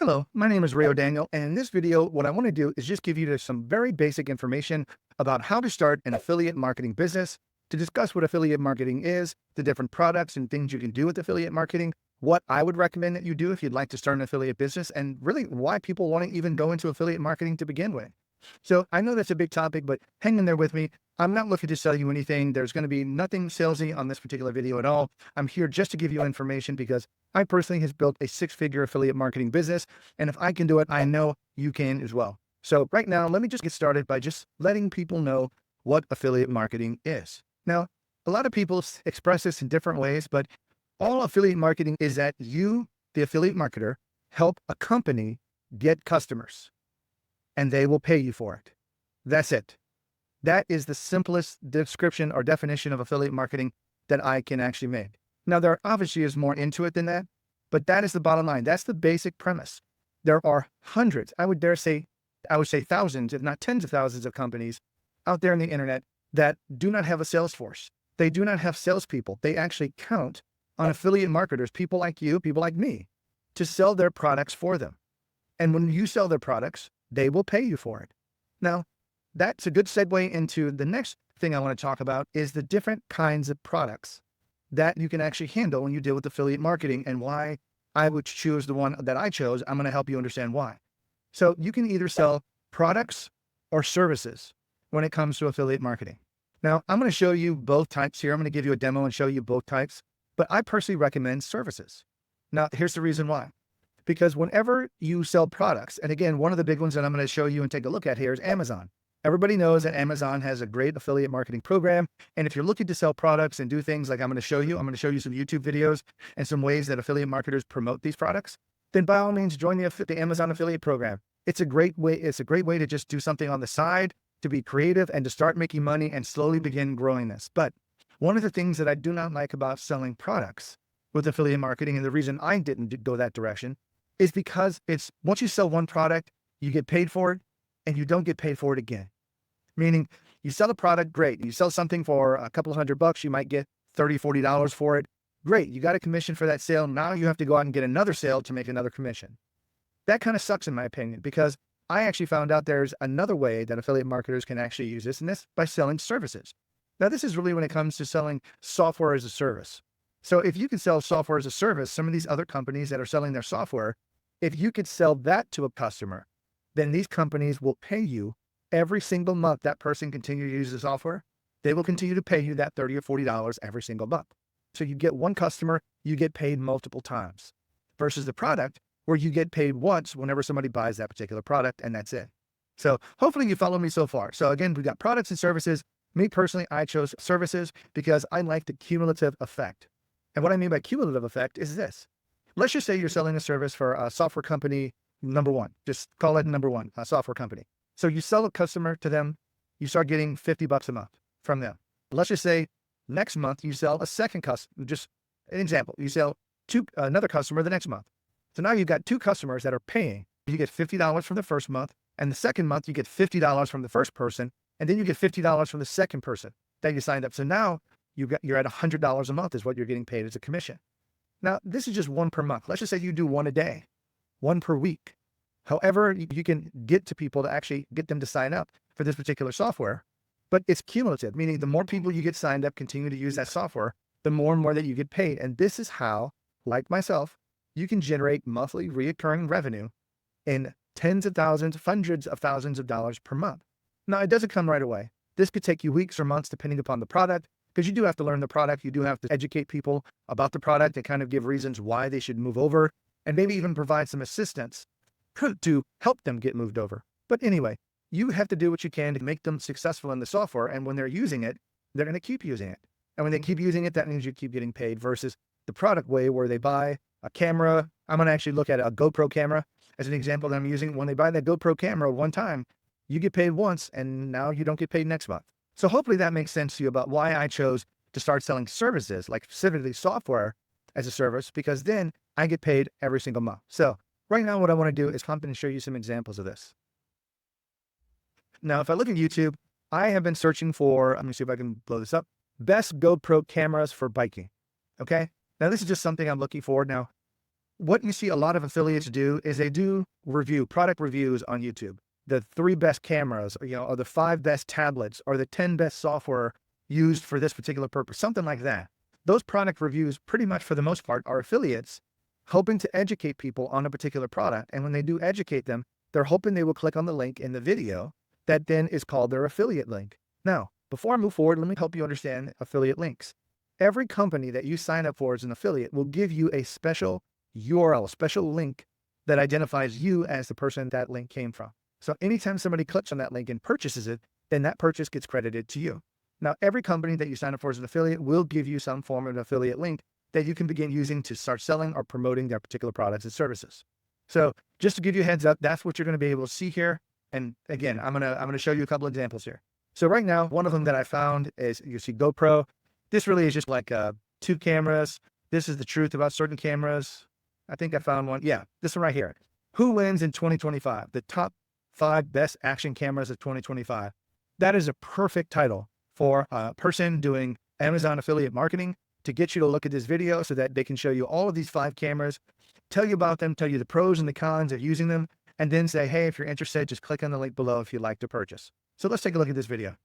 Hello, my name is Rayo Daniel, and in this video, what I want to do is just give you some very basic information about how to start an affiliate marketing business, to discuss what affiliate marketing is, the different products and things you can do with affiliate marketing, what I would recommend that you do if you'd like to start an affiliate business, and really why people want to even go into affiliate marketing to begin with. So I know that's a big topic, but hang in there with me. I'm not looking to sell you anything. There's going to be nothing salesy on this particular video at all. I'm here just to give you information because I personally has built a six-figure affiliate marketing business. And if I can do it, I know you can as well. So right now, let me just get started by just letting people know what affiliate marketing is. Now, a lot of people express this in different ways, but all affiliate marketing is that you, the affiliate marketer, help a company get customers and they will pay you for it. That's it. That is the simplest description or definition of affiliate marketing that I can actually make. Now, there obviously is more into it than that, but that is the bottom line. That's the basic premise. There are hundreds, I would say thousands, if not tens of thousands of companies out there on the internet that do not have a sales force. They do not have salespeople. They actually count on affiliate marketers, people like you, people like me, to sell their products for them. And when you sell their products, they will pay you for it. Now, that's a good segue into the next thing I want to talk about is the different kinds of products that you can actually handle when you deal with affiliate marketing and why I would choose the one that I chose. I'm going to help you understand why. So you can either sell products or services when it comes to affiliate marketing. Now, I'm going to show you both types here. I'm going to give you a demo and show you both types, but I personally recommend services. Now, here's the reason why. Because whenever you sell products, and again, one of the big ones that I'm going to show you and take a look at here is Amazon. Everybody knows that Amazon has a great affiliate marketing program. And if you're looking to sell products and do things like I'm going to show you some YouTube videos and some ways that affiliate marketers promote these products, then by all means, join the Amazon affiliate program. It's a great way. It's a great way to just do something on the side, to be creative and to start making money and slowly begin growing this. But one of the things that I do not like about selling products with affiliate marketing, and the reason I didn't go that direction, is because it's once you sell one product, you get paid for it and you don't get paid for it again. Meaning you sell a product, great. You sell something for a couple of $100, you might get $30, $40 for it. Great. You got a commission for that sale. Now you have to go out and get another sale to make another commission. That kind of sucks in my opinion, because I actually found out there's another way that affiliate marketers can actually use this, and that's by selling services. Now, this is really when it comes to selling software as a service. So if you can sell software as a service, some of these other companies that are selling their software, if you could sell that to a customer, then these companies will pay you every single month that person continues to use the software. They will continue to pay you that $30 or $40 every single month. So you get one customer, you get paid multiple times, versus the product where you get paid once whenever somebody buys that particular product, and that's it. So hopefully you follow me so far. So again, we've got products and services. Me personally, I chose services because I like the cumulative effect. And what I mean by cumulative effect is this. Let's just say you're selling a service for a software company, number one, just call it number one, a software company. So you sell a customer to them, you start getting $50 a month from them. Let's just say next month you sell a second customer, just an example, you sell another customer the next month. So now you've got two customers that are paying. You get $50 from the first month, and the second month you get $50 from the first person, and then you get $50 from the second person that you signed up. So now you're at $100 a month is what you're getting paid as a commission. Now, this is just one per month. Let's just say you do one a day, one per week. However, you can get to people to actually get them to sign up for this particular software, but it's cumulative, meaning the more people you get signed up, continue to use that software, the more and more that you get paid. And this is how, like myself, you can generate monthly recurring revenue in tens of thousands, hundreds of thousands of dollars per month. Now, it doesn't come right away. This could take you weeks or months, depending upon the product, because you do have to learn the product. You do have to educate people about the product and kind of give reasons why they should move over, and maybe even provide some assistance to help them get moved over. But anyway, you have to do what you can to make them successful in the software. And when they're using it, they're going to keep using it. And when they keep using it, that means you keep getting paid, versus the product way where they buy a camera. I'm going to actually look at a GoPro camera as an example that I'm using. When they buy that GoPro camera one time, you get paid once, and now you don't get paid next month. So hopefully that makes sense to you about why I chose to start selling services, like specifically software as a service, because then I get paid every single month. So right now, what I want to do is come and show you some examples of this. Now, if I look at YouTube, I have been searching for, let me see if I can blow this up, best GoPro cameras for biking. Okay. Now, this is just something I'm looking for. Now, what you see a lot of affiliates do is they do product reviews on YouTube. The 3 best cameras, or the 5 best tablets, or the 10 best software used for this particular purpose, something like that. Those product reviews, pretty much for the most part, are affiliates hoping to educate people on a particular product. And when they do educate them, they're hoping they will click on the link in the video that then is called their affiliate link. Now, before I move forward, let me help you understand affiliate links. Every company that you sign up for as an affiliate will give you a special URL, special link that identifies you as the person that link came from. So anytime somebody clicks on that link and purchases it, then that purchase gets credited to you. Now, every company that you sign up for as an affiliate will give you some form of an affiliate link that you can begin using to start selling or promoting their particular products and services. So just to give you a heads up, that's what you're going to be able to see here. And again, I'm going to show you a couple examples here. So right now, one of them that I found is, you see GoPro. This really is just like 2 cameras. This is the truth about certain cameras. I think I found one. Yeah, this one right here. Who wins in 2025? The top 5 best action cameras of 2025. That is a perfect title for a person doing Amazon affiliate marketing to get you to look at this video so that they can show you all of these 5 cameras, tell you about them, tell you the pros and the cons of using them, and then say, hey, if you're interested, just click on the link below if you'd like to purchase. So let's take a look at this video.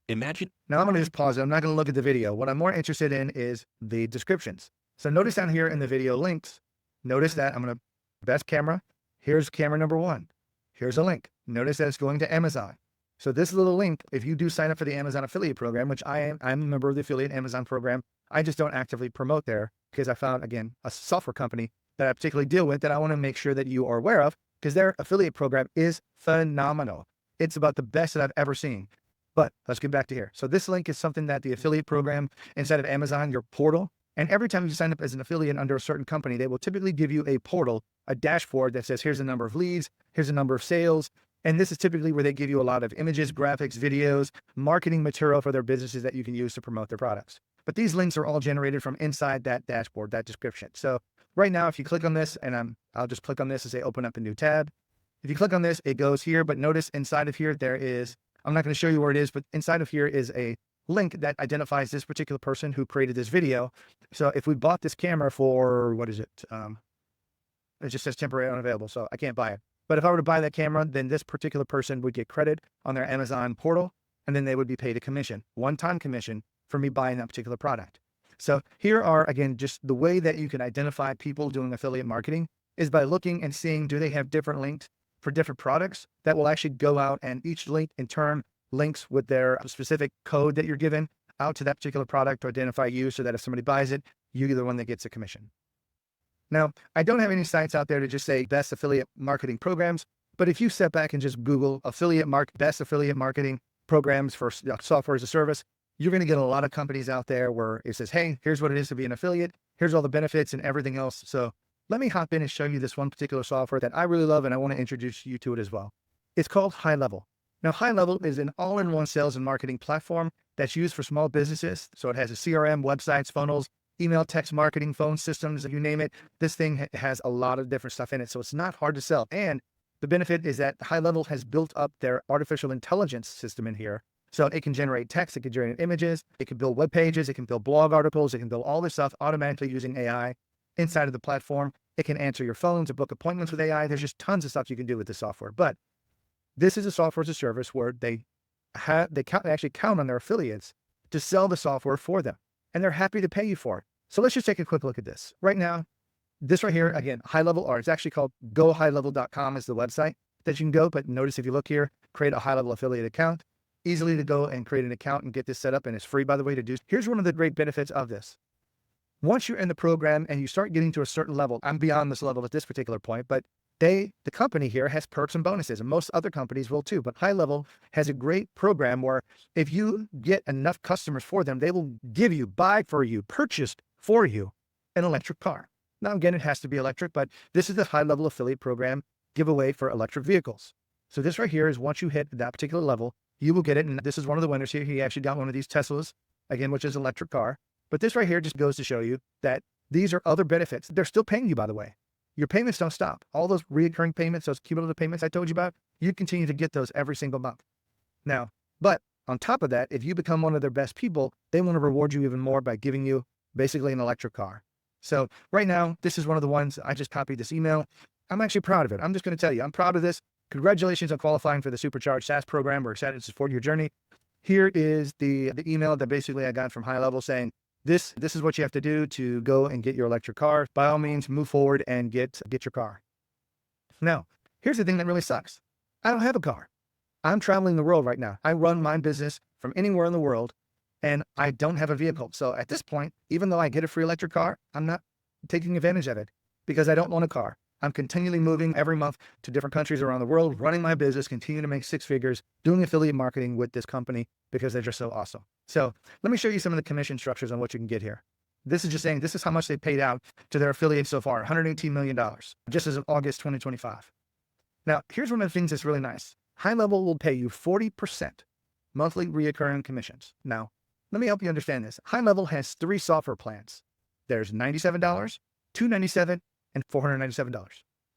Imagine. Now I'm going to just pause it. I'm not going to look at the video. What I'm more interested in is the descriptions. So notice down here in the video links, notice that I'm going to best camera. Here's camera number 1. Here's a link. Notice that it's going to Amazon. So this little link, if you do sign up for the Amazon affiliate program, which I'm a member of the affiliate Amazon program, I just don't actively promote there because I found, again, a software company that I particularly deal with that I want to make sure that you are aware of, because their affiliate program is phenomenal. It's about the best that I've ever seen. But let's get back to here. So this link is something that the affiliate program inside of Amazon, your portal, and every time you sign up as an affiliate under a certain company, they will typically give you a portal, a dashboard that says, here's the number of leads, here's the number of sales. And this is typically where they give you a lot of images, graphics, videos, marketing material for their businesses that you can use to promote their products. But these links are all generated from inside that dashboard, that description. So right now, if you click on this, and I'll just click on this and say, open up a new tab. If you click on this, it goes here, but notice inside of here, there is, I'm not going to show you where it is, but inside of here is a link that identifies this particular person who created this video. So if we bought this camera for, what is it? It just says temporary unavailable, so I can't buy it. But if I were to buy that camera, then this particular person would get credit on their Amazon portal, and then they would be paid a commission, one-time commission for me buying that particular product. So here are, again, just the way that you can identify people doing affiliate marketing is by looking and seeing, do they have different links for different products that will actually go out, and each link in turn links with their specific code that you're given out to that particular product to identify you so that if somebody buys it, you're the one that gets a commission. Now, I don't have any sites out there to just say best affiliate marketing programs, but if you step back and just Google best affiliate marketing programs for software as a service, you're going to get a lot of companies out there where it says, hey, here's what it is to be an affiliate. Here's all the benefits and everything else. So let me hop in and show you this one particular software that I really love, and I want to introduce you to it as well. It's called HighLevel. Now, HighLevel is an all-in-one sales and marketing platform that's used for small businesses. So it has a CRM, websites, funnels, email, text marketing, phone systems, you name it. This thing has a lot of different stuff in it. So it's not hard to sell. And the benefit is that HighLevel has built up their artificial intelligence system in here. So it can generate text, it can generate images, it can build web pages, it can build blog articles, it can build all this stuff automatically using AI inside of the platform. It can answer your phone to book appointments with AI. There's just tons of stuff you can do with this software. But this is a software as a service where they actually count on their affiliates to sell the software for them, and they're happy to pay you for it. So let's just take a quick look at this. Right now, this right here, again, HighLevel, or it's actually called GoHighLevel.com is the website that you can go. But notice if you look here, create a HighLevel affiliate account, easily to go and create an account and get this set up. And it's free, by the way, to do. Here's one of the great benefits of this. Once you're in the program and you start getting to a certain level, I'm beyond this level at this particular point, but the company here has perks and bonuses, and most other companies will too. But HighLevel has a great program where if you get enough customers for them, they will give you, buy for you, purchase for you an electric car. Now, again, it has to be electric, but this is the HighLevel affiliate program giveaway for electric vehicles. So this right here is once you hit that particular level, you will get it. And this is one of the winners here. He actually got one of these Teslas, again, which is an electric car. But this right here just goes to show you that these are other benefits. They're still paying you, by the way. Your payments don't stop. All those recurring payments, those cumulative payments I told you about, you continue to get those every single month. Now, but on top of that, if you become one of their best people, they want to reward you even more by giving you basically an electric car. So right now, this is one of the ones I just copied this email. I'm actually proud of it. I'm just going to tell you, I'm proud of this. Congratulations on qualifying for the Supercharged SaaS program. We're excited to support your journey. Here is the email that basically I got from HighLevel saying, this is what you have to do to go and get your electric car. By all means, move forward and get your car. Now, here's the thing that really sucks. I don't have a car. I'm traveling the world right now. I run my business from anywhere in the world, and I don't have a vehicle. So at this point, even though I get a free electric car, I'm not taking advantage of it because I don't own a car. I'm continually moving every month to different countries around the world, running my business, continue to make six figures, doing affiliate marketing with this company because they're just so awesome. So let me show you some of the commission structures on what you can get here. This is just saying, this is how much they paid out to their affiliates so far, $118 million, just as of August 2025. Now, here's one of the things that's really nice. HighLevel will pay you 40% monthly reoccurring commissions. Now, let me help you understand this. HighLevel has three software plans. There's $97, $297, and $497.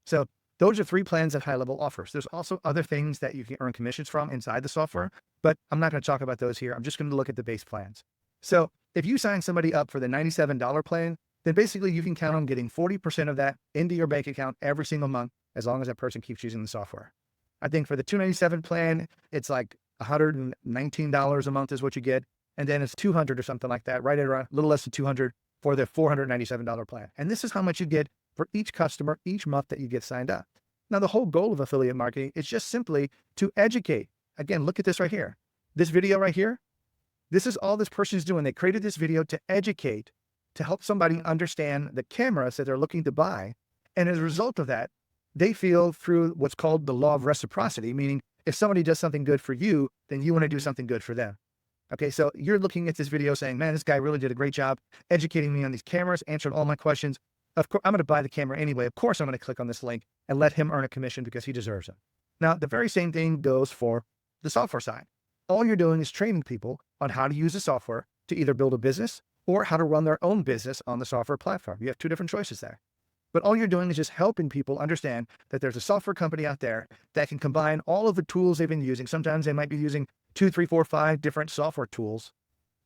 So those are three plans that HighLevel offers. There's also other things that you can earn commissions from inside the software, but I'm not going to talk about those here. I'm just going to look at the base plans. So if you sign somebody up for the $97 plan, then basically you can count on getting 40% of that into your bank account every single month, as long as that person keeps using the software. I think for the $297 plan, it's like $119 a month is what you get. And then it's $200 or something like that, right at around a little less than $200 for the $497 plan. And this is how much you get for each customer each month that you get signed up. Now, the whole goal of affiliate marketing is just simply to educate. Again, look at this right here. This video right here. This is all this person is doing. They created this video to educate, to help somebody understand the cameras that they're looking to buy. And as a result of that, they feel through what's called the law of reciprocity, meaning if somebody does something good for you, then you want to do something good for them. Okay, so you're looking at this video saying, man, this guy really did a great job educating me on these cameras, answered all my questions. Of course, I'm going to buy the camera anyway. Of course, I'm going to click on this link and let him earn a commission because he deserves it. Now, the very same thing goes for the software side. All you're doing is training people on how to use the software to either build a business or how to run their own business on the software platform. You have two different choices there. But all you're doing is just helping people understand that there's a software company out there that can combine all of the tools they've been using. Sometimes they might be using 2, 3, 4, 5 different software tools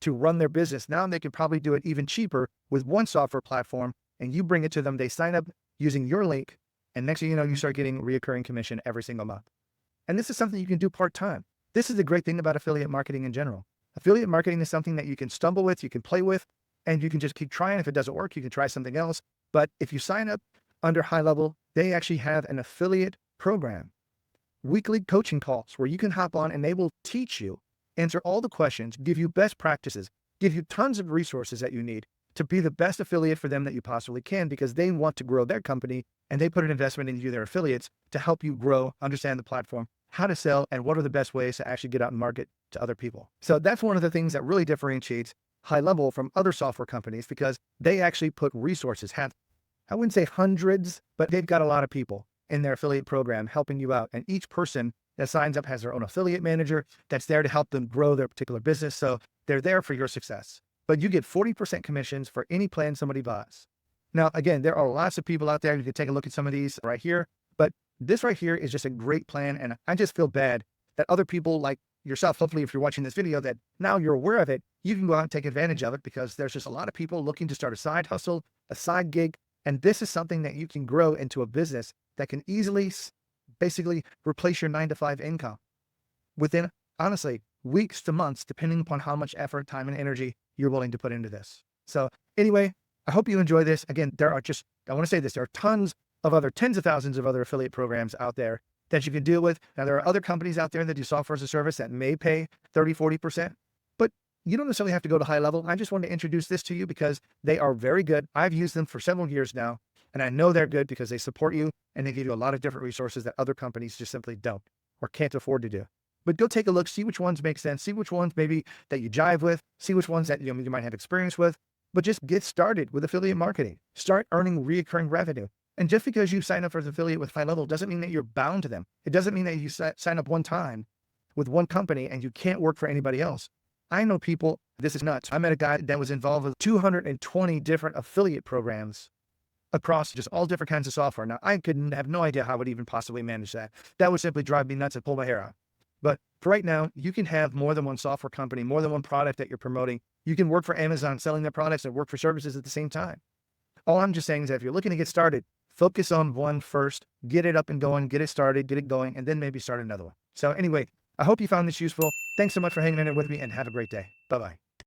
to run their business. Now they can probably do it even cheaper with one software platform, and you bring it to them. They sign up using your link, and next thing you know, you start getting reoccurring commission every single month. And this is something you can do part-time. This is the great thing about affiliate marketing in general. Affiliate marketing is something that you can stumble with, you can play with, and you can just keep trying. If it doesn't work, you can try something else. But if you sign up under HighLevel, they actually have an affiliate program, weekly coaching calls where you can hop on and they will teach you, answer all the questions, give you best practices, give you tons of resources that you need to be the best affiliate for them that you possibly can, because they want to grow their company and they put an investment into their affiliates to help you grow, understand the platform, how to sell, and what are the best ways to actually get out and market to other people. So that's one of the things that really differentiates HighLevel from other software companies, because they actually put resources, I wouldn't say hundreds, but they've got a lot of people in their affiliate program helping you out. And each person that signs up has their own affiliate manager that's there to help them grow their particular business. So they're there for your success. But you get 40% commissions for any plan somebody buys. Now, again, there are lots of people out there. You can take a look at some of these right here, but this right here is just a great plan. And I just feel bad that other people like yourself, hopefully if you're watching this video, that now you're aware of it, you can go out and take advantage of it, because there's just a lot of people looking to start a side hustle, a side gig. And this is something that you can grow into a business that can easily basically replace your 9-to-5 income within, honestly, weeks to months, depending upon how much effort, time, and energy you're willing to put into this. So anyway, I hope you enjoy this. Again, I want to say this, there are tons of tens of thousands of other affiliate programs out there that you can deal with. Now, there are other companies out there that do software as a service that may pay 30, 40%, but you don't necessarily have to go to HighLevel. I just wanted to introduce this to you because they are very good. I've used them for several years now, and I know they're good because they support you and they give you a lot of different resources that other companies just simply don't or can't afford to do. But go take a look, see which ones make sense, see which ones maybe that you jive with, see which ones that you might have experience with, but just get started with affiliate marketing. Start earning recurring revenue. And just because you sign up for an affiliate with HighLevel doesn't mean that you're bound to them. It doesn't mean that you sign up one time with one company and you can't work for anybody else. I know people, this is nuts. I met a guy that was involved with 220 different affiliate programs across just all different kinds of software. Now, I couldn't have no idea how I would even possibly manage that. That would simply drive me nuts and pull my hair out. But for right now, you can have more than one software company, more than one product that you're promoting. You can work for Amazon selling their products and work for services at the same time. All I'm just saying is that if you're looking to get started, focus on one first, get it up and going, get it started, get it going, and then maybe start another one. So anyway, I hope you found this useful. Thanks so much for hanging in there with me and have a great day. Bye-bye.